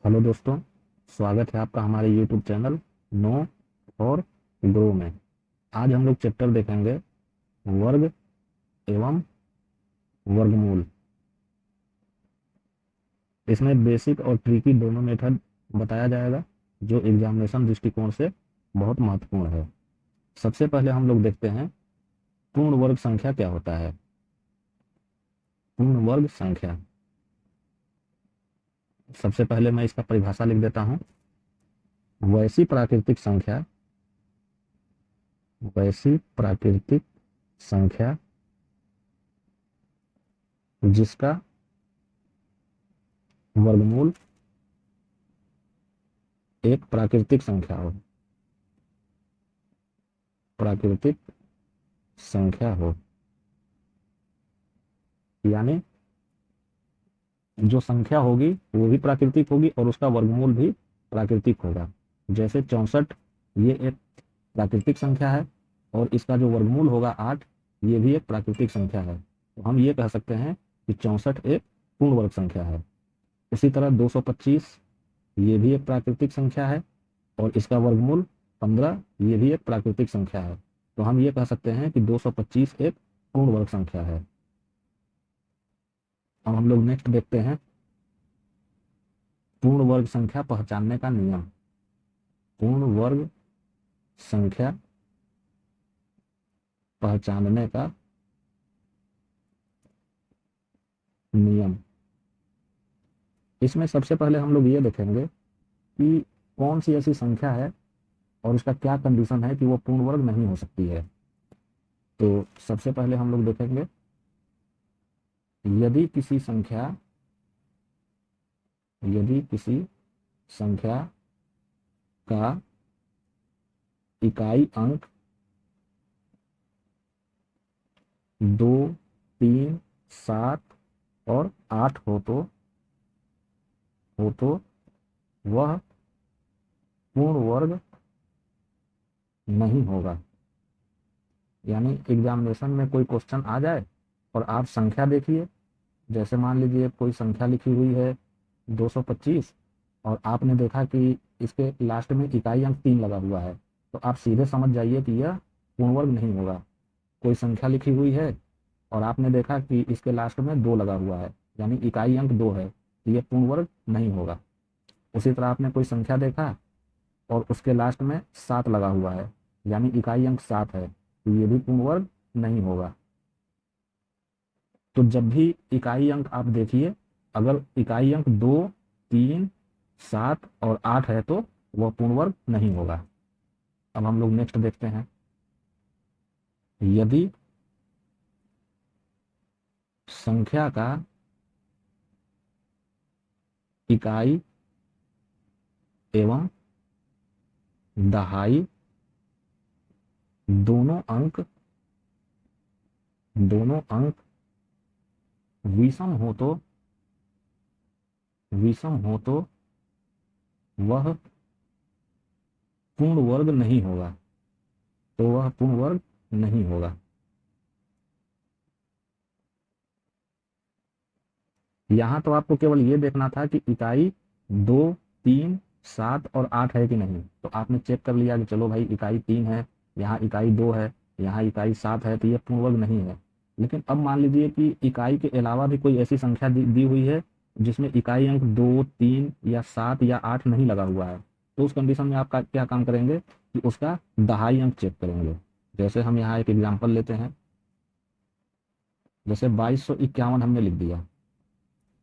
Hello दोस्तों, स्वागत है आपका हमारे यूट्यूब चैनल नो और ग्रो में। आज हम लोग चैप्टर देखेंगे वर्ग एवं वर्गमूल। इसमें बेसिक और ट्रिकी दोनों मेथड बताया जाएगा जो एग्जामिनेशन दृष्टिकोण से बहुत महत्वपूर्ण है। सबसे पहले हम लोग देखते हैं पूर्ण वर्ग संख्या क्या होता है। पूर्ण वर्ग संख्या, सबसे पहले मैं इसका परिभाषा लिख देता हूँ। वैसी प्राकृतिक संख्या, वैसी प्राकृतिक संख्या जिसका वर्गमूल एक प्राकृतिक संख्या हो, प्राकृतिक संख्या हो, यानी जो संख्या होगी वो भी प्राकृतिक होगी और उसका वर्गमूल भी प्राकृतिक होगा। जैसे 64 ये एक प्राकृतिक संख्या है और इसका जो वर्गमूल होगा 8, ये भी एक प्राकृतिक संख्या है। तो हम ये कह सकते हैं कि 64 एक पूर्ण वर्ग संख्या है। इसी तरह 225 ये भी एक प्राकृतिक संख्या है और इसका वर्गमूल 15 ये भी एक प्राकृतिक संख्या है। तो हम ये कह सकते हैं कि 225 एक पूर्ण वर्ग संख्या है। अब हम लोग नेक्स्ट देखते हैं पूर्ण वर्ग संख्या पहचानने का नियम। पूर्ण वर्ग संख्या पहचानने का नियम। इसमें सबसे पहले हम लोग ये देखेंगे कि कौन सी ऐसी संख्या है और उसका क्या कंडीशन है कि वो पूर्ण वर्ग नहीं हो सकती है। तो सबसे पहले हम लोग देखेंगे यदि किसी संख्या, यदि किसी संख्या का इकाई अंक 2, 3, 7 और 8 हो तो वह पूर्ण वर्ग नहीं होगा। यानी एग्जामिनेशन में कोई क्वेश्चन आ जाए और आप संख्या देखिए, जैसे मान लीजिए कोई संख्या लिखी हुई है 225 और आपने देखा कि इसके लास्ट में इकाई अंक 3 लगा हुआ है, तो आप सीधे समझ जाइए कि यह पूर्ण वर्ग नहीं होगा। कोई संख्या लिखी हुई है और आपने देखा कि इसके लास्ट में 2 लगा हुआ है, यानी इकाई अंक 2 है, तो यह पूर्ण वर्ग नहीं होगा। उसी तरह आपने कोई संख्या देखा और उसके लास्ट में 7 लगा हुआ है, यानी इकाई अंक 7 है, तो ये भी पूर्ण वर्ग नहीं होगा। तो जब भी इकाई अंक आप देखिए, अगर इकाई अंक 2, 3, 7 और 8 है तो वह पूर्ण वर्ग नहीं होगा। अब हम लोग नेक्स्ट देखते हैं यदि संख्या का इकाई एवं दहाई दोनों अंक, दोनों अंक विषम हो तो, विषम हो तो वह पूर्ण वर्ग नहीं होगा। तो वह पूर्ण वर्ग नहीं होगा। यहां तो आपको केवल ये देखना था कि इकाई 2, 3, 7 और 8 है कि नहीं। तो आपने चेक कर लिया कि चलो भाई इकाई 3 है, यहाँ इकाई 2 है, यहाँ इकाई 7 है, तो ये पूर्ण वर्ग नहीं है। लेकिन अब मान लीजिए कि इकाई के अलावा भी कोई ऐसी संख्या दी हुई है जिसमें इकाई अंक 2, 3 या 7 या 8 नहीं लगा हुआ है। तो उस कंडीशन में आपका क्या काम करेंगे कि उसका दहाई अंक चेक करेंगे। जैसे हम यहाँ एक एग्जाम्पल लेते हैं, जैसे 2251 हमने लिख दिया।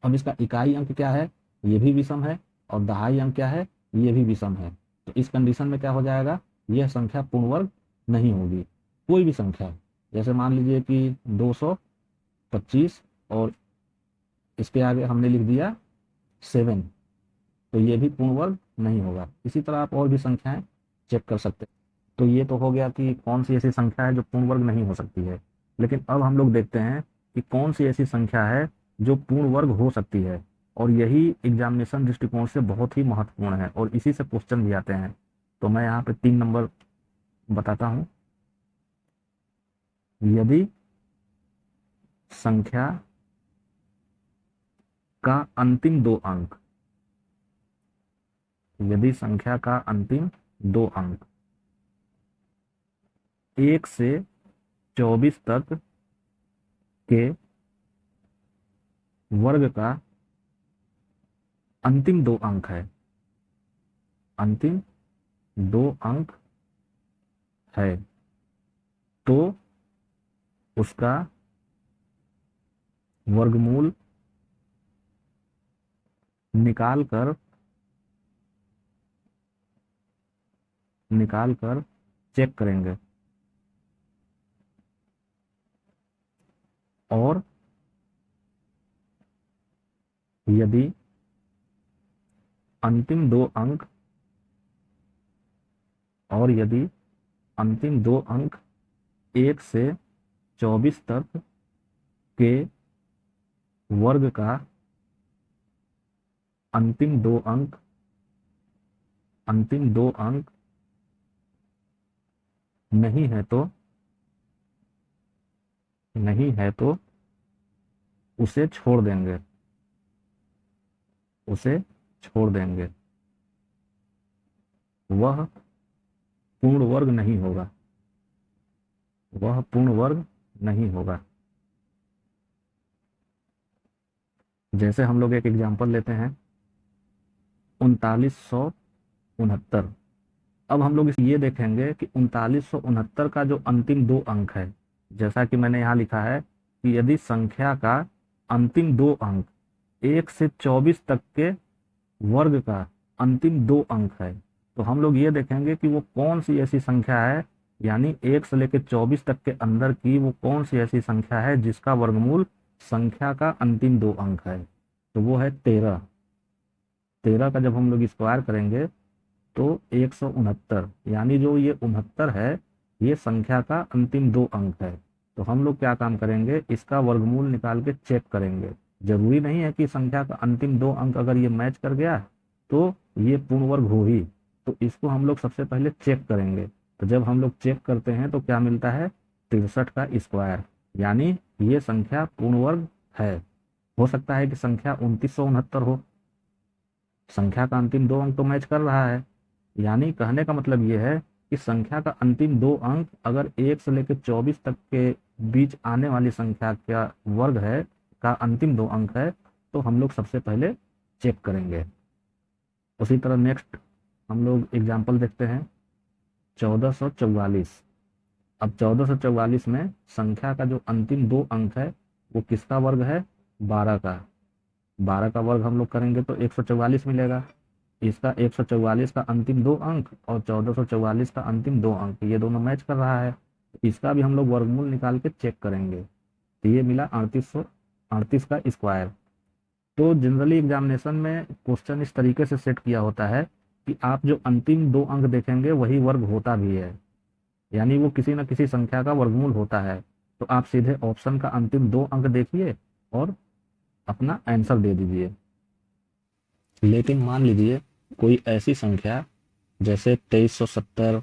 अब इसका इकाई अंक क्या है, ये भी विषम है, और दहाई अंक क्या है, ये भी विषम है। तो इस कंडीशन में क्या हो जाएगा, यह संख्या पूर्ण वर्ग नहीं होगी। कोई भी संख्या, जैसे मान लीजिए कि 225 और इसके आगे हमने लिख दिया 7, तो ये भी पूर्ण वर्ग नहीं होगा। इसी तरह आप और भी संख्याएं चेक कर सकते हैं। तो ये तो हो गया कि कौन सी ऐसी संख्या है जो पूर्ण वर्ग नहीं हो सकती है। लेकिन अब हम लोग देखते हैं कि कौन सी ऐसी संख्या है जो पूर्ण वर्ग हो सकती है। और यही एग्जामिनेशन दृष्टिकोण से बहुत ही महत्वपूर्ण है और इसी से क्वेश्चन भी आते हैं। तो मैं यहाँ पे 3 नंबर बताता हूँ। यदि संख्या का अंतिम 2 अंक, यदि संख्या का अंतिम दो अंक 1 से 24 तक के वर्ग का अंतिम दो अंक है, अंतिम दो अंक है, तो उसका वर्गमूल निकाल कर चेक करेंगे और यदि अंतिम दो अंक 1 से 24 तक के वर्ग का अंतिम दो अंक नहीं है तो उसे छोड़ देंगे, वह पूर्ण वर्ग नहीं होगा। जैसे हम लोग एक एग्जांपल लेते हैं 3969। अब हम लोग ये देखेंगे कि 3969 का जो अंतिम दो अंक है, जैसा कि मैंने यहाँ लिखा है कि यदि संख्या का अंतिम दो अंक 1 से 24 तक के वर्ग का अंतिम दो अंक है, तो हम लोग ये देखेंगे कि वो कौन सी ऐसी संख्या है, यानी 1 से लेकर 24 तक के अंदर की वो कौन सी ऐसी संख्या है जिसका वर्गमूल संख्या का अंतिम दो अंक है। तो वो है 13। 13 का जब हम लोग स्क्वायर करेंगे तो 169, यानी जो ये 69 है ये संख्या का अंतिम दो अंक है। तो हम लोग क्या काम करेंगे, इसका वर्गमूल निकाल के चेक करेंगे। जरूरी नहीं है कि संख्या का अंतिम दो अंक अगर ये मैच कर गया तो ये पूर्ण वर्ग हो ही, तो इसको हम लोग सबसे पहले चेक करेंगे। तो जब हम लोग चेक करते हैं तो क्या मिलता है, 63 का स्क्वायर, यानी ये संख्या पूर्ण वर्ग है। हो सकता है कि संख्या 2969 हो, संख्या का अंतिम दो अंक तो मैच कर रहा है, यानी कहने का मतलब ये है कि संख्या का अंतिम दो अंक अगर 1 से लेकर 24 तक के बीच आने वाली संख्या का वर्ग है का अंतिम दो अंक है, तो हम लोग सबसे पहले चेक करेंगे। उसी तरह नेक्स्ट हम लोग एग्जाम्पल देखते हैं 1444। अब 1444 में संख्या का जो अंतिम दो अंक है वो किसका वर्ग है, 12 का। 12 का वर्ग हम लोग करेंगे तो 144 मिलेगा। इसका 144 का अंतिम दो अंक और 1444 का अंतिम दो अंक, ये दोनों मैच कर रहा है। इसका भी हम लोग वर्गमूल निकाल के चेक करेंगे, तो ये मिला 3838 का स्क्वायर। तो जनरली एग्जामिनेशन में क्वेश्चन इस तरीके से सेट किया होता है कि आप जो अंतिम दो अंक देखेंगे वही वर्ग होता भी है, यानी वो किसी न किसी संख्या का वर्गमूल होता है। तो आप सीधे ऑप्शन का अंतिम दो अंक देखिए और अपना आंसर दे दीजिए। लेकिन मान लीजिए कोई ऐसी संख्या जैसे 2370,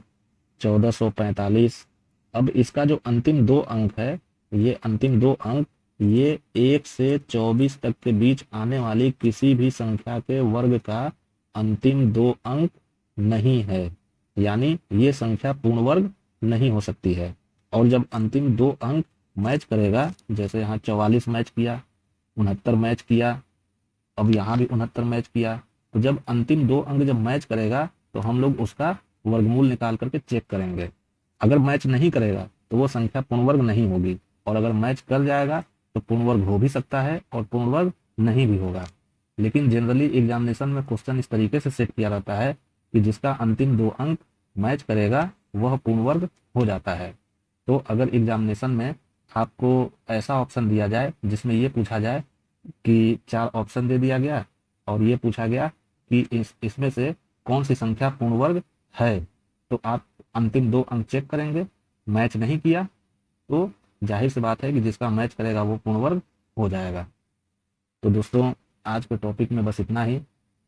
1445, अब इसका जो अंतिम दो अंक है, ये अंतिम दो अंक ये 1 से 24 तक के बीच आने वाली किसी भी संख्या के वर्ग का अंतिम दो अंक नहीं है, यानी ये संख्या पूर्ण वर्ग नहीं हो सकती है। और जब अंतिम दो अंक मैच करेगा, जैसे यहाँ 44 मैच किया, 69 मैच किया, अब यहाँ भी 69 मैच किया, तो जब अंतिम दो अंक जब मैच करेगा तो हम लोग उसका वर्गमूल निकाल करके चेक करेंगे। अगर मैच नहीं करेगा तो वो संख्या पूर्ण वर्ग नहीं होगी, और अगर मैच कर जाएगा तो पूर्ण वर्ग हो भी सकता है और पूर्ण वर्ग नहीं भी होगा। लेकिन जनरली एग्जामिनेशन में क्वेश्चन इस तरीके से सेट किया रहता है कि जिसका अंतिम दो अंक मैच करेगा वह पूर्ण वर्ग हो जाता है। तो अगर एग्जामिनेशन में आपको ऐसा ऑप्शन दिया जाए जिसमें ये पूछा जाए कि 4 ऑप्शन दे दिया गया और ये पूछा गया कि इसमें से कौन सी संख्या पूर्ण वर्ग है, तो आप अंतिम दो अंक चेक करेंगे। मैच नहीं किया तो जाहिर सी बात है कि जिसका मैच करेगा वो पूर्ण वर्ग हो जाएगा। तो दोस्तों आज के टॉपिक में बस इतना ही।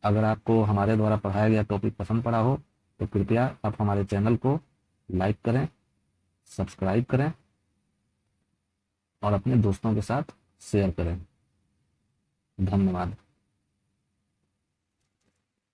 अगर आपको हमारे द्वारा पढ़ाया गया टॉपिक पसंद पड़ा हो तो कृपया आप हमारे चैनल को लाइक करें, सब्सक्राइब करें और अपने दोस्तों के साथ शेयर करें। धन्यवाद।